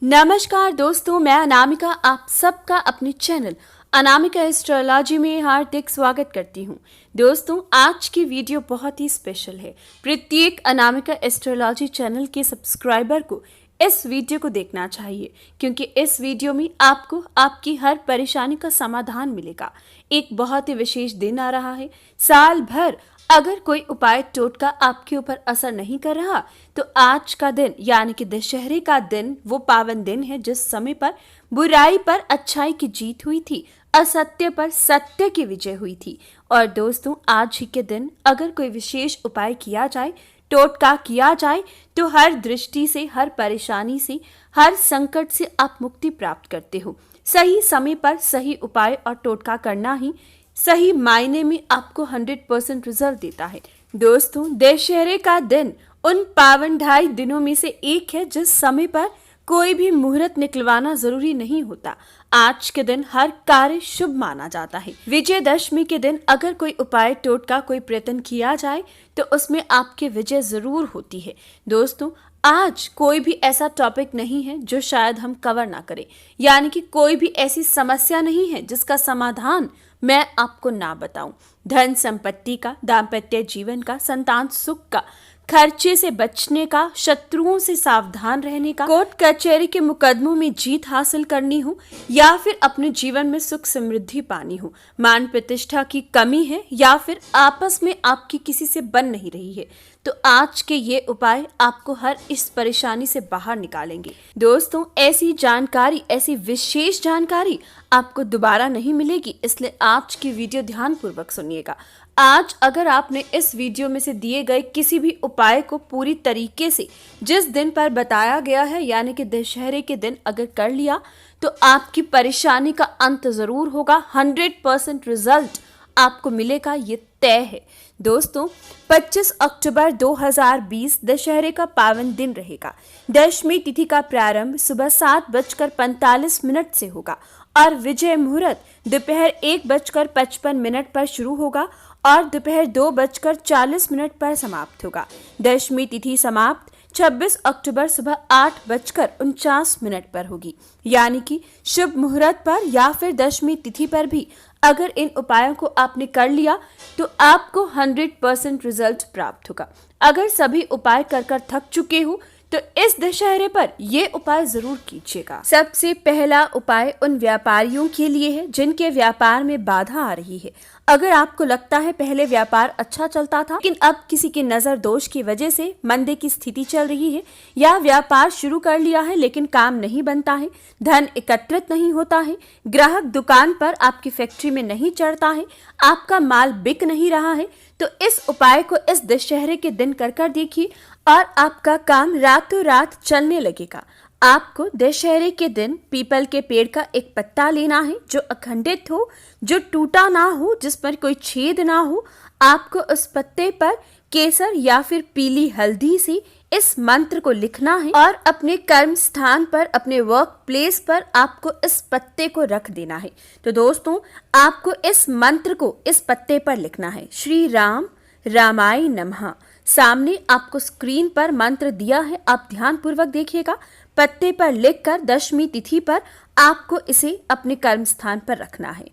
नमस्कार दोस्तों, मैं अनामिका आप सबका अपने चैनल अनामिका एस्ट्रोलॉजी में हार्दिक स्वागत करती हूँ। दोस्तों, आज की वीडियो बहुत ही स्पेशल है। प्रत्येक अनामिका एस्ट्रोलॉजी चैनल के सब्सक्राइबर को इस वीडियो को देखना चाहिए, क्योंकि इस वीडियो में आपको आपकी हर परेशानी का समाधान मिलेगा। एक बहुत ही विशेष दिन आ रहा है। साल भर अगर कोई उपाय टोटका आपके ऊपर असर नहीं कर रहा, तो आज का दिन यानी कि दशहरे का दिन वो पावन दिन है जिस समय पर बुराई पर अच्छाई की जीत हुई थी, असत्य पर सत्य की विजय हुई थी। और दोस्तों, आज ही के दिन अगर कोई विशेष उपाय किया जाए, टोटका किया जाए, तो हर दृष्टि से, हर परेशानी से, हर संकट से आप मुक्ति प्राप्त करते हो। सही समय पर सही उपाय और टोटका करना ही सही मायने में आपको 100% रिजल्ट देता है। दोस्तों, दशहरे का दिन उन पावन 2.5 दिनों में से एक है जिस समय पर कोई भी मुहूर्त निकलवाना जरूरी नहीं होता। आज के दिन हर कार्य शुभ माना जाता है। विजयदशमी के दिन अगर कोई उपाय टोटका कोई प्रयत्न किया जाए तो उसमें आपकी विजय जरूर होती है। दोस्तों, आज कोई भी ऐसा टॉपिक नहीं है जो शायद हम कवर ना करें, यानी कि कोई भी ऐसी समस्या नहीं है जिसका समाधान मैं आपको ना बताऊं। धन संपत्ति का, दाम्पत्य जीवन का, संतान सुख का, खर्चे से बचने का, शत्रुओं से सावधान रहने का, कोर्ट कचहरी के मुकदमों में जीत हासिल करनी हो या फिर अपने जीवन में सुख समृद्धि पानी हो, मान प्रतिष्ठा की कमी है या फिर आपस में आपकी किसी से बन नहीं रही है, तो आज के ये उपाय आपको हर इस परेशानी से बाहर निकालेंगे। दोस्तों, ऐसी जानकारी, ऐसी विशेष जानकारी आपको दोबारा नहीं मिलेगी, इसलिए आज की वीडियो ध्यानपूर्वक सुनिएगा। आज अगर आपने इस वीडियो में से दिए गए किसी भी उपाय को पूरी तरीके से जिस दिन पर बताया गया है, यानी कि दशहरे के दिन अगर कर लिया, तो आपकी परेशानी का अंत जरूर होगा। 100% रिजल्ट आपको मिलेगा, ये तय है। दोस्तों, 25 अक्टूबर 2020 दशहरे का पावन दिन रहेगा। दशमी तिथि का प्रारंभ सुबह 7:45 से होगा और विजय मुहूर्त दोपहर 1:55 पर शुरू होगा और दोपहर 2:40 पर समाप्त होगा। दशमी तिथि समाप्त 26 अक्टूबर सुबह 8:49 पर होगी, यानी कि शुभ मुहूर्त पर या फिर दशमी तिथि पर भी अगर इन उपायों को आपने कर लिया तो आपको 100% रिजल्ट प्राप्त होगा। अगर सभी उपाय कर थक चुके हो तो इस दशहरे पर ये उपाय जरूर कीजिएगा। सबसे पहला उपाय उन व्यापारियों के लिए है जिनके व्यापार में बाधा आ रही है। अगर आपको लगता है पहले व्यापार अच्छा चलता था लेकिन अब किसी की नजर दोष की वजह से मंदे की स्थिति चल रही है, या व्यापार शुरू कर लिया है लेकिन काम नहीं बनता है, धन एकत्रित नहीं होता है, ग्राहक दुकान पर आपकी फैक्ट्री में नहीं चढ़ता है, आपका माल बिक नहीं रहा है, तो इस उपाय को इस दशहरे के दिन कर देखिए और आपका काम रातों रात चलने लगेगा। आपको दशहरे के दिन पीपल के पेड़ का एक पत्ता लेना है जो अखंडित हो, जो टूटा ना हो, जिस पर कोई छेद ना हो। आपको उस पत्ते पर केसर या फिर पीली हल्दी से इस मंत्र को लिखना है और अपने कर्म स्थान पर, अपने वर्क प्लेस पर आपको इस पत्ते को रख देना है। तो दोस्तों, आपको इस मंत्र को इस पत्ते पर लिखना है। श्री राम रामाय नमः। सामने आपको स्क्रीन पर मंत्र दिया है, आप ध्यान पूर्वक देखिएगा। पत्ते पर लिखकर दशमी तिथि पर आपको इसे अपने कर्म स्थान पर रखना है।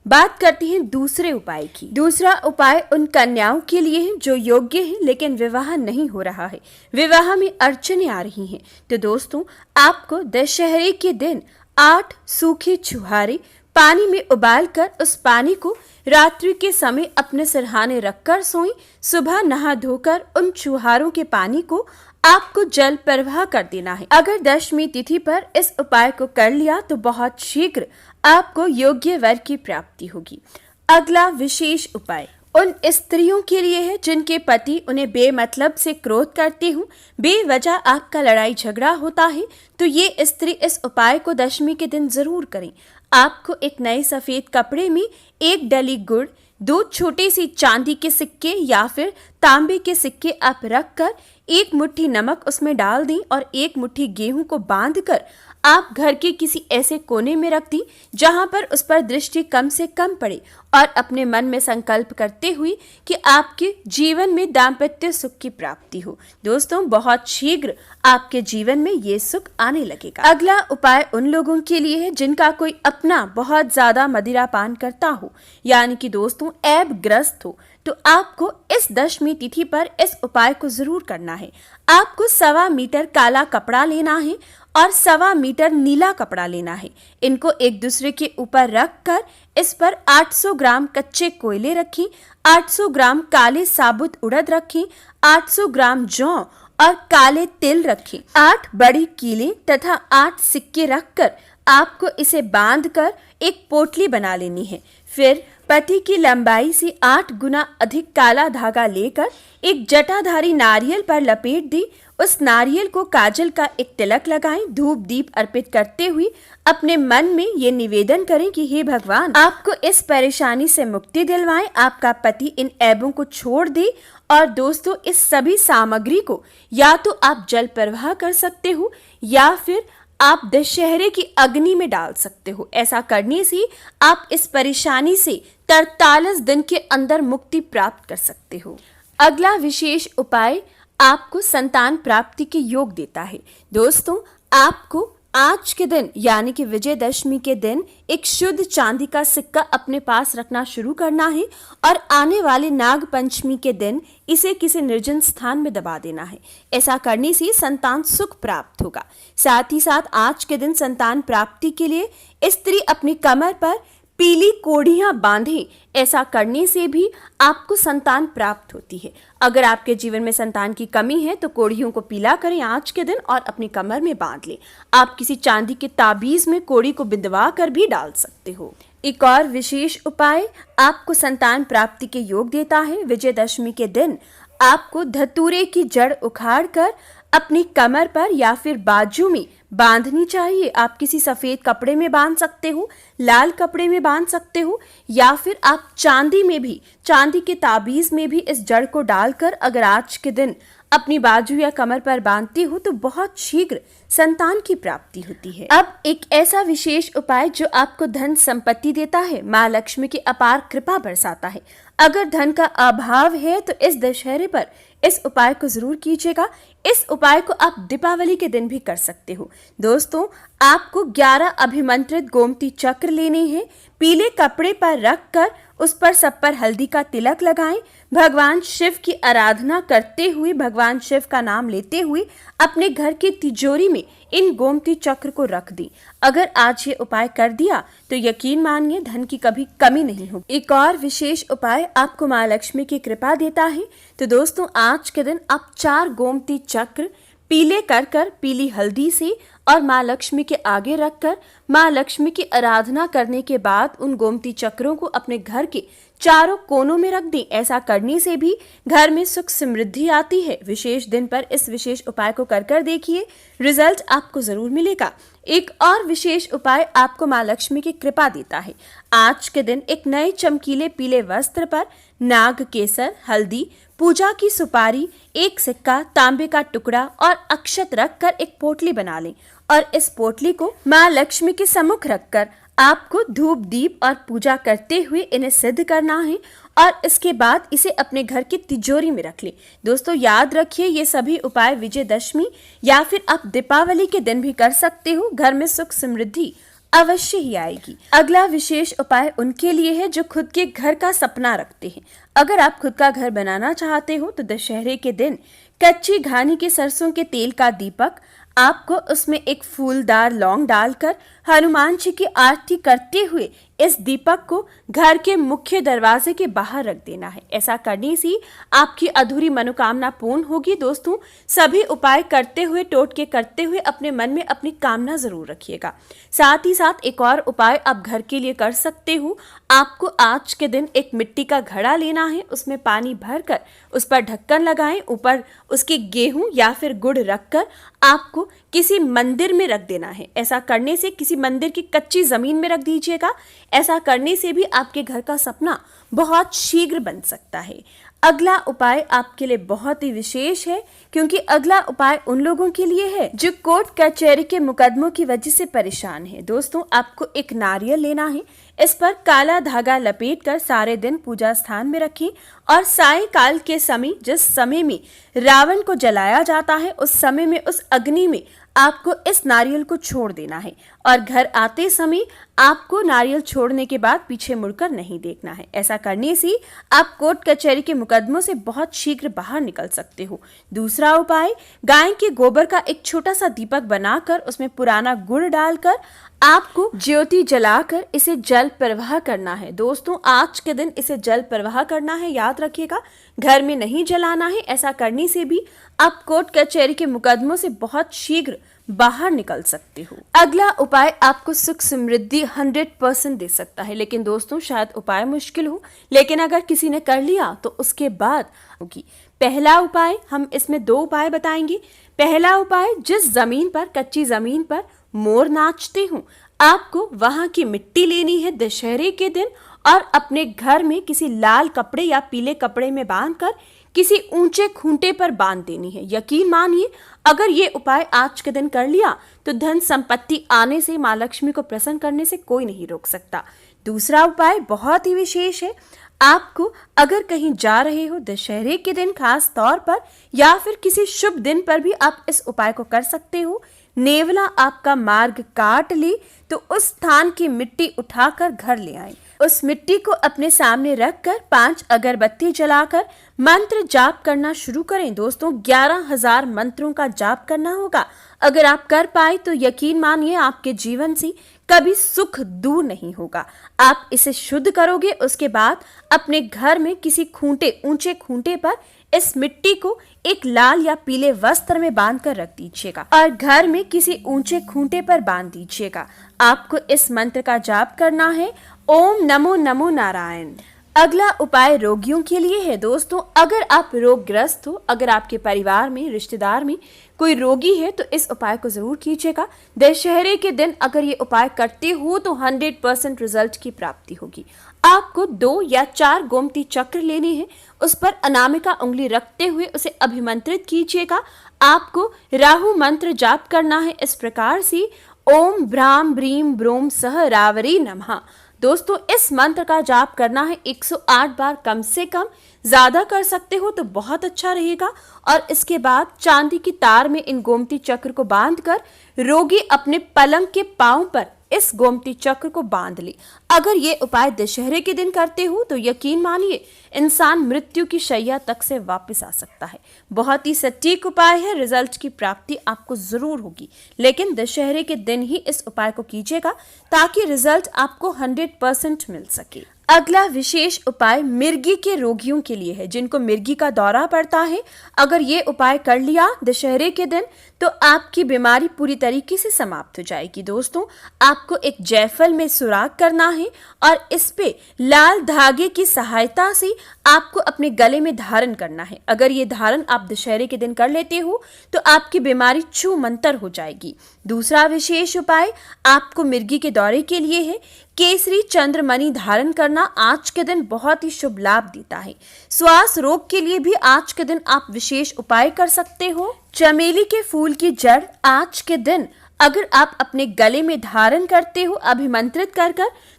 बात करते हैं दूसरे उपाय की। दूसरा उपाय उन कन्याओं के लिए है जो योग्य हैं लेकिन विवाह नहीं हो रहा है, विवाह में अड़चने आ रही हैं। तो दोस्तों, आपको दशहरे के दिन 8 सूखे छुहारे पानी में उबालकर उस पानी को रात्रि के समय अपने सिरहाने रखकर सोएं। सुबह नहा धोकर उन छुहारों के पानी को आपको जल प्रवाह कर देना है। अगर दशमी तिथि पर इस उपाय को कर लिया तो बहुत शीघ्र आपको योग्य वर की प्राप्ति होगी। अगला विशेष उपाय उन स्त्रियों के लिए है जिनके पति उन्हें बेमतलब से क्रोध करते हो, बेवजह आपका लड़ाई झगड़ा होता है, तो ये स्त्री इस उपाय को दशमी के दिन जरूर करें। आपको एक नए सफेद कपड़े में 1 डली गुड़, 2 छोटे सी चांदी के सिक्के या फिर तांबे के सिक्के आप रखकर 1 मुट्ठी नमक उसमें डाल दी और 1 मुट्ठी गेहूं को बांधकर आप घर के किसी ऐसे कोने में रख दी जहां पर उस पर दृष्टि कम से कम पड़े और अपने मन में संकल्प करते हुए कि आपके जीवन में दाम्पत्य सुख की प्राप्ति हो। दोस्तों, बहुत शीघ्र आपके जीवन में ये सुख आने लगेगा। अगला उपाय उन लोगों के लिए है जिनका कोई अपना बहुत ज्यादा मदिरा पान करता हो, यानी कि दोस्तों ऐब ग्रस्त हो, तो आपको इस दशमी तिथि पर इस उपाय को जरूर करना है। आपको 1.25 मीटर काला कपड़ा लेना है और 1.25 मीटर नीला कपड़ा लेना है। इनको एक दूसरे के ऊपर रखकर इस पर 800 ग्राम कच्चे कोयले रखें, 800 ग्राम काले साबुत उड़द रखें, 800 ग्राम जौ और काले तिल रखें, 8 बड़ी कीलें तथा 8 सिक्के रखकर आपको इसे बांधकर एक पोटली बना लेनी है। फिर पति की लंबाई से 8 गुना अधिक काला धागा लेकर एक जटाधारी नारियल पर लपेट दी। उस नारियल को काजल का एक तिलक लगाएं, धूप दीप अर्पित करते हुए अपने मन में ये निवेदन करें कि हे भगवान, आपको इस परेशानी से मुक्ति दिलवाएं, आपका पति इन ऐबों को छोड़ दे। और दोस्तों, इस सभी सामग्री को या तो आप जल प्रवाह कर सकते हो या फिर आप दशहरे की अग्नि में डाल सकते हो। ऐसा करने से आप इस परेशानी से 43 दिन के अंदर मुक्ति प्राप्त कर सकते हो। अगला विशेष उपाय आपको संतान प्राप्ति के योग देता है। दोस्तों, आपको आज के दिन यानी कि विजयदशमी के दिन एक शुद्ध चांदी का सिक्का अपने पास रखना शुरू करना है और आने वाले नाग पंचमी के दिन इसे किसी निर्जन स्थान में दबा देना है। ऐसा करने से संतान सुख प्राप्त होगा। साथ ही साथ आज के दिन संतान प्राप्ति के लिए स्त्री अपनी कमर पर पीली कोढ़ियां बांधे। ऐसा करने से भी आपको संतान प्राप्त होती है। अगर आपके जीवन में संतान की कमी है तो कोढ़ियों को पीला करें आज के दिन और अपनी कमर में बांध लें। आप किसी चांदी के ताबीज में कोढ़ी को बिंदवा कर भी डाल सकते हो। एक और विशेष उपाय आपको संतान प्राप्ति के योग देता है। विजयदशमी के दिन आपको धतूरे की जड़ उखाड़ कर अपनी कमर पर या फिर बाजू में बांधनी चाहिए। आप किसी सफेद कपड़े में बांध सकते हो, लाल कपड़े में बांध सकते हो या फिर आप चांदी के ताबीज में भी इस जड़ को डालकर अगर आज के दिन अपनी बाजू या कमर पर बांधते हो तो बहुत शीघ्र संतान की प्राप्ति होती है। अब एक ऐसा विशेष उपाय जो आपको धन संपत्ति देता है, माँ लक्ष्मी की अपार कृपा बरसाता है। अगर धन का अभाव है तो इस दशहरे पर इस उपाय को जरूर कीजिएगा। इस उपाय को आप दीपावली के दिन भी कर सकते हो। दोस्तों, आपको 11 अभिमंत्रित गोमती चक्र लेने हैं। पीले कपड़े पर रखकर उस पर सब पर हल्दी का तिलक लगाएं। भगवान शिव की आराधना करते हुए, भगवान शिव का नाम लेते हुए अपने घर की तिजोरी में इन गोमती चक्र को रख दी। अगर आज ये उपाय कर दिया तो यकीन मानिए धन की कभी कमी नहीं होगी। एक और विशेष उपाय आपको माँ लक्ष्मी की कृपा देता है। तो दोस्तों, आज के दिन आप 4 गोमती चक्र पीले कर पीली हल्दी से और माँ लक्ष्मी के आगे रखकर माँ लक्ष्मी की आराधना करने के बाद उन गोमती चक्रों को अपने घर के चारों कोनों में रख दें। ऐसा करने से भी घर में सुख समृद्धि आती है। विशेष दिन पर इस विशेष उपाय को कर देखिए, रिजल्ट आपको जरूर मिलेगा। एक और विशेष उपाय आपको माँ लक्ष्मी की कृपा देता है। आज के दिन एक नए चमकीले पीले वस्त्र पर नाग केसर, हल्दी, पूजा की सुपारी, एक सिक्का, तांबे का टुकड़ा और अक्षत रखकर एक पोटली बना लें और इस पोटली को माँ लक्ष्मी के सम्मुख रखकर आपको धूप दीप और पूजा करते हुए इन्हें सिद्ध करना है और इसके बाद इसे अपने घर की तिजोरी में रख लें। दोस्तों, याद रखिए ये सभी उपाय विजयदशमी या फिर आप दीपावली के दिन भी कर सकते हो। घर में सुख समृद्धि अवश्य ही आएगी। अगला विशेष उपाय उनके लिए है जो खुद के घर का सपना रखते हैं। अगर आप खुद का घर बनाना चाहते हो तो दशहरे के दिन कच्ची घानी के सरसों के तेल का दीपक, आपको उसमें एक फूलदार लौंग डालकर हनुमान जी की आरती करते हुए इस दीपक को घर के मुख्य दरवाजे के बाहर रख देना है। ऐसा करने से आपकी अधूरी मनोकामना पूर्ण होगी। दोस्तों, सभी उपाय करते हुए, टोटके करते हुए अपने मन में अपनी कामना जरूर रखिएगा। साथ ही साथ एक और उपाय आप घर के लिए कर सकते हो। आपको आज के दिन एक मिट्टी का घड़ा लेना है, उसमें पानी भरकर उस पर ढक्कन लगाएं, ऊपर उसके गेहूं या फिर गुड़ रखकर आपको किसी मंदिर में रख देना है। ऐसा करने से किसी मंदिर की कच्ची जमीन में रख दीजिएगा। ऐसा करने से भी आपके घर का सपना बहुत शीघ्र बन सकता है। अगला उपाय आपके लिए बहुत ही विशेष है, क्योंकि अगला उपाय उन लोगों के लिए है जो कोर्ट कचहरी के मुकदमों की वजह से परेशान है। दोस्तों, आपको एक नारियल लेना है, इस पर काला धागा लपेटकर सारे दिन पूजा स्थान में रखें और सायंकाल के समय, जिस समय में रावण को जलाया जाता है, उस समय में उस अग्नि में आपको इस नारियल को छोड़ देना है और घर आते समय आपको नारियल छोड़ने के बाद पीछे मुड़कर नहीं देखना है। ऐसा करने से आप कोर्ट कचहरी के मुकदमों से बहुत शीघ्र बाहर निकल सकते हो। दूसरा उपाय, गाय के गोबर का एक छोटा सा दीपक बनाकर उसमें पुराना गुड़ डालकर आपको ज्योति जलाकर इसे जल प्रवाह करना है। दोस्तों, आज के दिन इसे जल प्रवाह करना है, याद रखिएगा, घर में नहीं जलाना है। ऐसा करने से भी आप कोर्ट कचहरी के मुकदमों से बहुत शीघ्र बाहर निकल सकते हो। अगला उपाय आपको सुख समृद्धि 100% दे सकता है, लेकिन दोस्तों शायद उपाय मुश्किल हो, लेकिन अगर किसी ने कर लिया तो उसके बाद होगी। पहला उपाय, हम इसमें 2 उपाय बताएंगे। पहला उपाय, जिस जमीन पर, कच्ची जमीन पर मोर नाचते हो, आपको वहां की मिट्टी लेनी है दशहरे के दिन और अपने घर में किसी लाल कपड़े या पीले कपड़े में बांधकर किसी ऊंचे खूंटे पर बांध देनी है। यकीन मानिए, अगर ये उपाय आज के दिन कर लिया तो धन संपत्ति आने से, मां लक्ष्मी को प्रसन्न करने से कोई नहीं रोक सकता। दूसरा उपाय बहुत ही विशेष है। आपको अगर कहीं जा रहे हो दशहरे के दिन खास तौर पर, या फिर किसी शुभ दिन पर भी आप इस उपाय को कर सकते हो। नेवला आपका मार्ग काट ले तो उस स्थान की मिट्टी उठाकर घर ले आए। उस मिट्टी को अपने सामने रखकर 5 अगरबत्ती जलाकर मंत्र जाप करना शुरू करें। दोस्तों, 11,000 मंत्रों का जाप करना होगा। अगर आप कर पाए तो यकीन मानिए आपके जीवन से कभी सुख दूर नहीं होगा। आप इसे शुद्ध करोगे, उसके बाद अपने घर में किसी खूंटे, ऊंचे खूंटे पर इस मिट्टी को एक लाल या पीले वस्त्र में बांधकर रख दीजिएगा और घर में किसी ऊंचे खूंटे पर बांध दीजिएगा। आपको इस मंत्र का जाप करना है, ओम नमो नमो नारायण। अगला उपाय रोगियों के लिए है। दोस्तों, अगर आप रोगग्रस्त हो, अगर आपके परिवार में, रिश्तेदार में कोई रोगी है, तो इस उपाय को जरूर कीजिएगा। दशहरे के दिन अगर ये उपाय करते हो तो 100% रिजल्ट की प्राप्ति होगी। आपको 2 या 4 गोमती चक्र लेने हैं, उस पर अनामिका उंगली रखते हुए उसे अभिमंत्रित कीजिएगा। आपको राहु मंत्र जाप करना है इस प्रकार से, ओम भ्राम ब्रीम ब्रोम सह रावरी नमः। दोस्तों, इस मंत्र का जाप करना है 108 बार कम से कम, ज्यादा कर सकते हो तो बहुत अच्छा रहेगा। और इसके बाद चांदी की तार में इन गोमती चक्र को बांधकर रोगी अपने पलंग के पांव पर इस गोमती चक्र को बांध ले। अगर ये उपाय दशहरे के दिन करते हो तो यकीन मानिए इंसान मृत्यु की शैया तक से वापस आ सकता है। बहुत ही सटीक उपाय है, रिजल्ट की प्राप्ति आपको जरूर होगी, लेकिन दशहरे के दिन ही इस उपाय को कीजिएगा ताकि रिजल्ट आपको 100% मिल सके। अगला विशेष उपाय मिर्गी के रोगियों के लिए है, जिनको मिर्गी का दौरा पड़ता है। अगर ये उपाय कर लिया दशहरे के दिन तो आपकी बीमारी पूरी तरीके से समाप्त हो जाएगी। दोस्तों, आपको एक जायफल में सुराख करना है और इस पे लाल धागे की सहायता से आपको अपने गले में धारण करना है। अगर ये धारण आप दशहरे के दिन कर लेते हो तो आपकी बीमारी छू मंतर हो जाएगी। दूसरा विशेष उपाय आपको मिर्गी के दौरे के लिए है। केसरी चंद्रमणि धारण करना आज के दिन बहुत ही शुभ लाभ देता है। श्वास रोग के लिए भी आज के दिन आप विशेष उपाय कर सकते हो। चमेली के फूल की जड़ आज के दिन अगर आप अपने गले में धारण करते हो अभिमंत्रित कर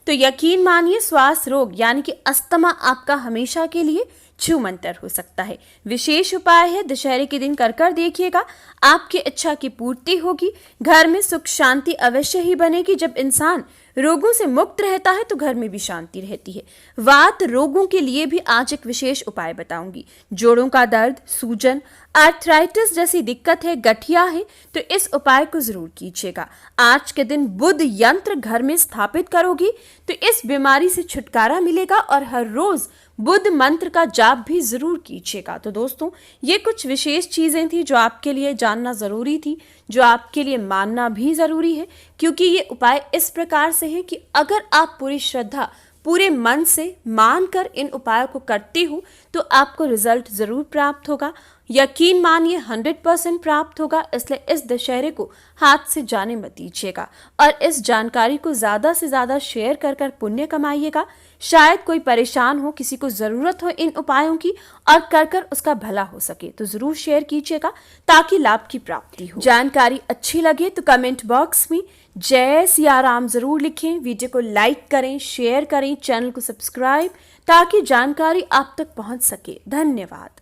तो यकीन मानिए श्वास रोग यानी कि अस्थमा आपका हमेशा के लिए छू मंतर हो सकता है। विशेष उपाय है, दशहरे के दिन कर देखिएगा, आपकी इच्छा की पूर्ति होगी। घर में सुख शांति अवश्य ही बनेगी। जब इंसान रोगों से मुक्त रहता है तो घर में भी शांति रहती है। वात रोगों के लिए भी आज एक विशेष उपाय बताऊंगी। जोड़ों का दर्द, सूजन, आर्थराइटिस जैसी दिक्कत है, गठिया है, तो इस उपाय को जरूर कीजिएगा। आज के दिन बुध यंत्र घर में स्थापित करोगी तो इस बीमारी से छुटकारा मिलेगा और हर रोज बुध मंत्र का जाप भी जरूर कीजिएगा। तो दोस्तों, ये कुछ विशेष चीजें थी जो आपके लिए जानना जरूरी थी, जो आपके लिए मानना भी जरूरी है, क्योंकि ये उपाय इस प्रकार से है कि अगर आप पूरी श्रद्धा, पूरे मन से मानकर इन उपायों को करते हो तो आपको रिजल्ट जरूर प्राप्त होगा। यकीन मानिए 100% प्राप्त होगा, इसलिए इस दशहरे को हाथ से जाने मत दीजिएगा और इस जानकारी को ज्यादा से ज्यादा शेयर कर कर पुण्य कमाइएगा। शायद कोई परेशान हो, किसी को जरूरत हो इन उपायों की और कर कर उसका भला हो सके, तो जरूर शेयर कीजिएगा ताकि लाभ की प्राप्ति हो। जानकारी अच्छी लगे तो कमेंट बॉक्स में जय सिया राम जरूर लिखें, वीडियो को लाइक करें, शेयर करें, चैनल को सब्सक्राइब ताकि जानकारी आप तक पहुंच सके। धन्यवाद।